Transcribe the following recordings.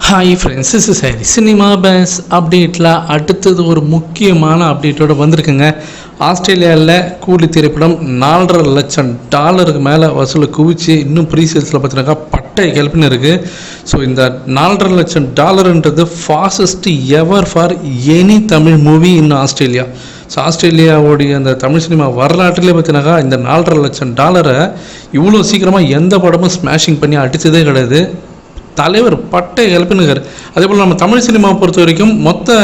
Hi friends, this is Hari. Cinema base அப்டேட்டில் அடுத்தது ஒரு முக்கியமான அப்டேட்டோடு வந்திருக்குங்க. ஆஸ்திரேலியாவில் கூலி திரைப்படம் $4.5 லட்சம் மேலே வசூலை குவிச்சு இன்னும் ப்ரீசேல்ஸில் பார்த்தீங்கன்னாக்கா பட்டை கிளப்புன்னு இருக்குது. ஸோ இந்த $4.5 லட்சம்ன்றது fastest ever for any Tamil movie in Australia. So ஆஸ்திரேலியாவுடைய அந்த தமிழ் சினிமா வரலாற்றிலே பார்த்தீங்கன்னாக்கா இந்த $4.5 லட்சம் இவ்வளோ சீக்கிரமாக எந்த படமும் ஸ்மாஷிங் பண்ணி அடித்ததே கிடையாது. தலைவர் பட்டை எழுப்பினுக்கார். அதே போல் நம்ம தமிழ் சினிமாவை பொறுத்த வரைக்கும் மொத்த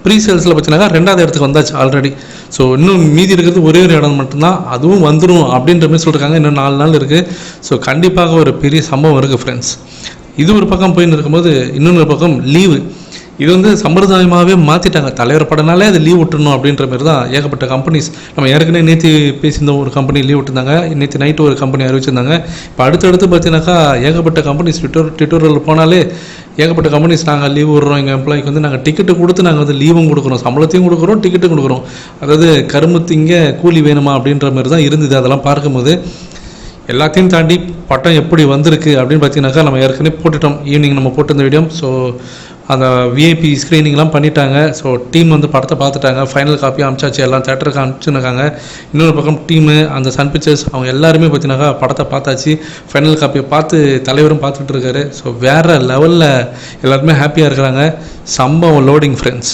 ப்ரீசேல்ஸில் பார்த்தீங்கன்னா 2வது இடத்துக்கு வந்தாச்சு ஆல்ரெடி. ஸோ இன்னும் மீதி இருக்கிறது ஒரே ஒரு இடம் மட்டும்தான், அதுவும் வந்துடும் அப்படின்ற மாதிரி சொல்லியிருக்காங்க. இன்னும் 4 நாள் இருக்குது. ஸோ கண்டிப்பாக ஒரு பெரிய சம்பவம் இருக்குது ஃப்ரெண்ட்ஸ். இது ஒரு பக்கம் போயின்னு இருக்கும்போது இன்னொரு பக்கம் லீவு. இது வந்து சம்பிரதாயமாகவே மாற்றிட்டாங்க. தலைவர் படனாலே அது லீவ் விட்டுணும் அப்படின்ற மாதிரி தான் ஏகப்பட்ட கம்பெனிஸ். நம்ம ஏற்கனவே நேற்று பேசியிருந்த ஒரு கம்பெனி லீவ் விட்டுருந்தாங்க, நேற்று நைட்டு ஒரு கம்பெனி அறிவிச்சிருந்தாங்க. இப்போ அடுத்தடுத்து பார்த்தீங்கன்னாக்கா ஏகப்பட்ட கம்பெனிஸ் ட்விட்டரில் போனாலே ஏகப்பட்ட கம்பெனிஸ் நாங்கள் லீவ் விடுறோம், எங்கள் எம்ப்ளாய்க்கு வந்து நாங்கள் டிக்கெட்டு கொடுத்து நாங்கள் வந்து லீவும் கொடுக்குறோம், சம்பளத்தையும் கொடுக்குறோம், டிக்கெட்டும் கொடுக்குறோம். அதாவது கரும்புத்திங்க கூலி வேணுமா அப்படின்ற மாதிரி தான் இருந்தது. அதெல்லாம் பார்க்கும்போது எல்லாத்தையும் தாண்டி பட்டம் எப்படி வந்திருக்கு அப்படின்னு பார்த்தீங்கன்னாக்கா நம்ம ஏற்கனவே போட்டுட்டோம். ஈவினிங் நம்ம போட்டிருந்த வீடியோ. ஸோ அந்த விஐபி ஸ்க்ரீனிங்லாம் பண்ணிட்டாங்க. ஸோ டீம் வந்து படத்தை பார்த்துட்டாங்க, ஃபைனல் காப்பியாக அனுப்பிச்சாச்சு, எல்லாம் தேட்டருக்கு அனுப்பிச்சுருக்காங்க. இன்னொரு பக்கம் டீமு அந்த சன் பிக்சர்ஸ் அவங்க எல்லாருமே பார்த்தீங்கன்னாக்கா படத்தை பார்த்தாச்சு, ஃபைனல் காப்பியை பார்த்து தலைவரும் பார்த்துட்டு இருக்காரு. ஸோ வேறு லெவலில் எல்லாருமே ஹாப்பியாக இருக்கிறாங்க. சம்பவம் லோடிங் ஃப்ரெண்ட்ஸ்.